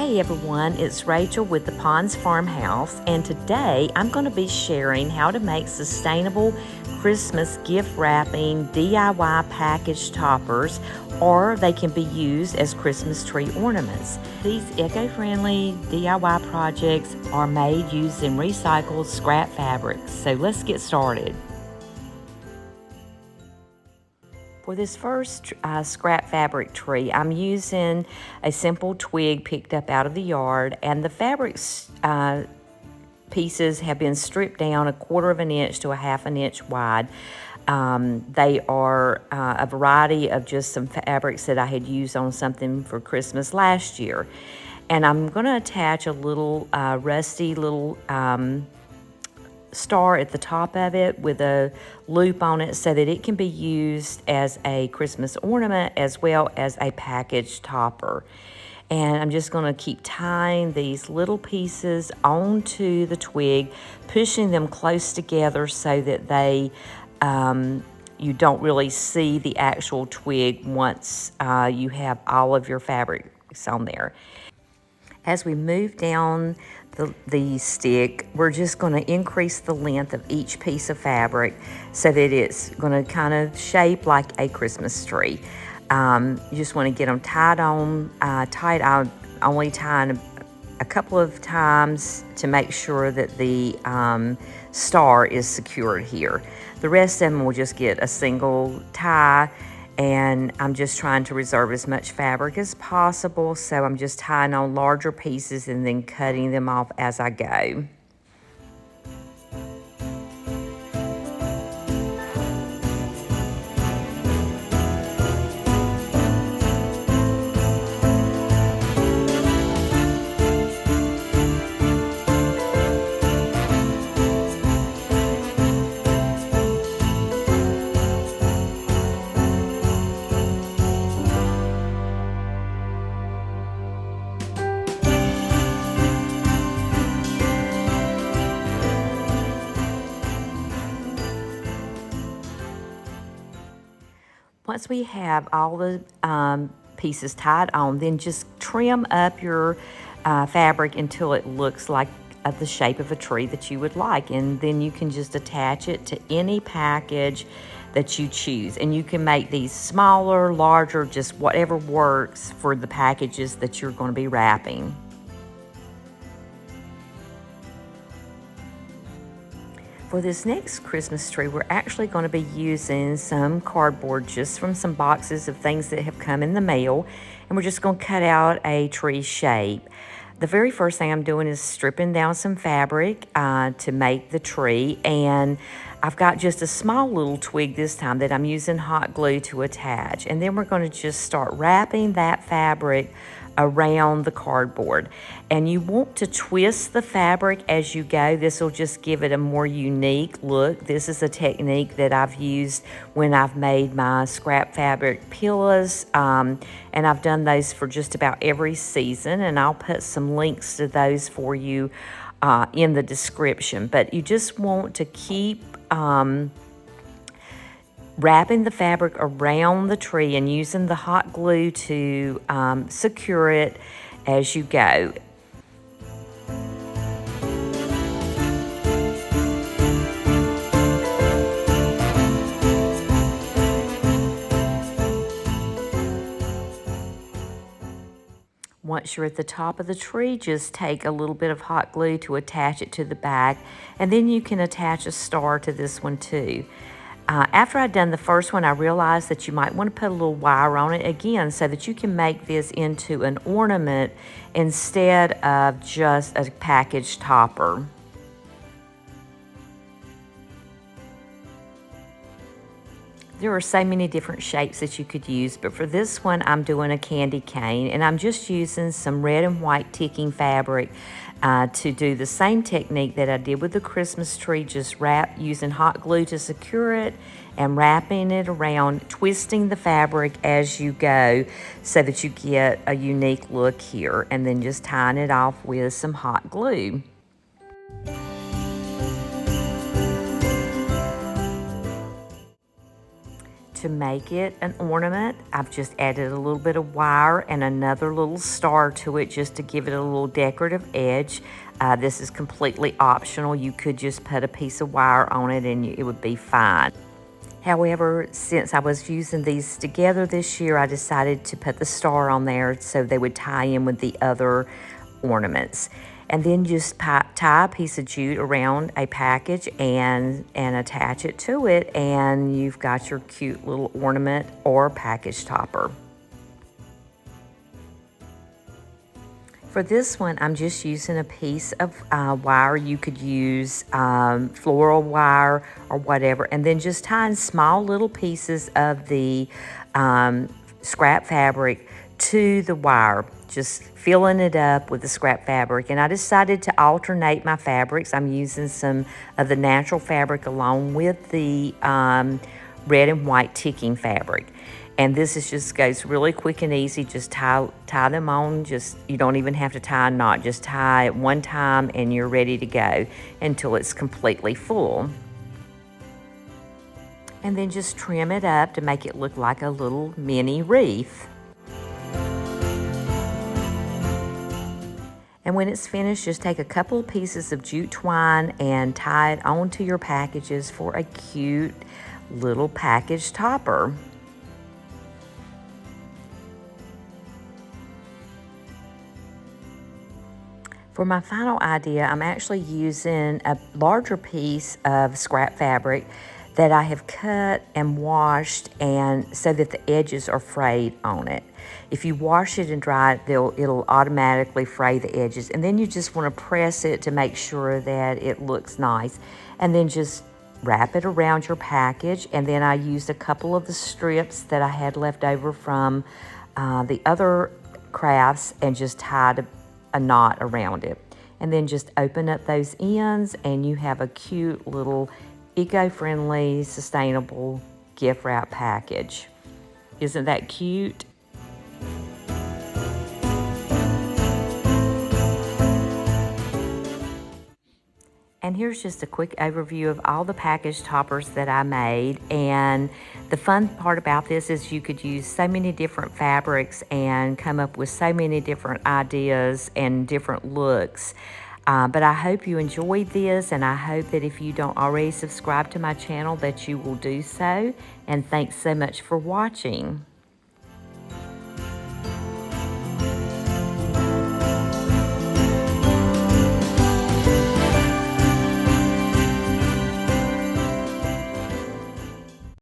Hey everyone, it's Rachel with the Ponds Farmhouse, and today I'm going to be sharing how to make sustainable Christmas gift wrapping DIY package toppers, or they can be used as Christmas tree ornaments. These eco-friendly DIY projects are made using recycled scrap fabrics, so let's get started. For this first scrap fabric tree, I'm using a simple twig picked up out of the yard, and the fabric pieces have been stripped down 1/4 of an inch to 1/2 an inch wide. They are a variety of just some fabrics that I had used on something for Christmas last year. And I'm going to attach a little rusty little star at the top of it with a loop on it so that it can be used as a Christmas ornament as well as a package topper. And I'm just going to keep tying these little pieces onto the twig, pushing them close together so that they you don't really see the actual twig once you have all of your fabrics on there. As we move down the stick, we're just going to increase the length of each piece of fabric so that it's going to kind of shape like a Christmas tree. You just want to get them tied on tight. I'll only tie a couple of times to make sure that the star is secured here. The rest of them will just get a single tie, and I'm just trying to reserve as much fabric as possible, so I'm just tying on larger pieces and then cutting them off as I go. Once we have all the pieces tied on, then just trim up your fabric until it looks like the shape of a tree that you would like. And then you can just attach it to any package that you choose. And you can make these smaller, larger, just whatever works for the packages that you're going to be wrapping. For this next Christmas tree, we're actually going to be using some cardboard just from some boxes of things that have come in the mail, and we're just going to cut out a tree shape. The very first thing I'm doing is stripping down some fabric to make the tree, and I've got just a small little twig this time that I'm using hot glue to attach, and then we're going to just start wrapping that fabric around the cardboard. And you want to twist the fabric as you go. This will just give it a more unique look. This is a technique that I've used when I've made my scrap fabric pillows, and I've done those for just about every season, and I'll put some links to those for you in the description. But you just want to keep wrapping the fabric around the tree and using the hot glue to secure it as you go. Once you're at the top of the tree, just take a little bit of hot glue to attach it to the back, and then you can attach a star to this one too. After I'd done the first one, I realized that you might want to put a little wire on it again so that you can make this into an ornament instead of just a package topper. There are so many different shapes that you could use, but for this one, I'm doing a candy cane, and I'm just using some red and white ticking fabric to do the same technique that I did with the Christmas tree, just using hot glue to secure it and wrapping it around, twisting the fabric as you go so that you get a unique look here, and then just tying it off with some hot glue. To to make it an ornament, I've just added a little bit of wire and another little star to it just to give it a little decorative edge. This is completely optional. You could just put a piece of wire on it and it would be fine. However, since I was using these together this year, I decided to put the star on there so they would tie in with the other ornaments. And then just tie a piece of jute around a package and attach it to it, and you've got your cute little ornament or package topper. For this one, I'm just using a piece of wire. You could use floral wire or whatever, and then just tying small little pieces of the scrap fabric to the wire, just filling it up with the scrap fabric. And I decided to alternate my fabrics. I'm using some of the natural fabric along with the red and white ticking fabric. And this is just goes really quick and easy. Just tie them on. Just, you don't even have to tie a knot. Just tie it one time and you're ready to go until it's completely full. And then just trim it up to make it look like a little mini wreath. And when it's finished, just take a couple of pieces of jute twine and tie it onto your packages for a cute little package topper. For my final idea, I'm actually using a larger piece of scrap fabric that I have cut and washed, and so that the edges are frayed on it. If you wash it and dry it, it'll automatically fray the edges, and then you just want to press it to make sure that it looks nice, and then just wrap it around your package. And then I used a couple of the strips that I had left over from the other crafts and just tied a knot around it, and then just open up those ends and you have a cute little eco-friendly, sustainable gift wrap package. Isn't that cute? And here's just a quick overview of all the package toppers that I made. And the fun part about this is you could use so many different fabrics and come up with so many different ideas and different looks. But I hope you enjoyed this, and I hope that if you don't already subscribe to my channel that you will do so. And thanks so much for watching.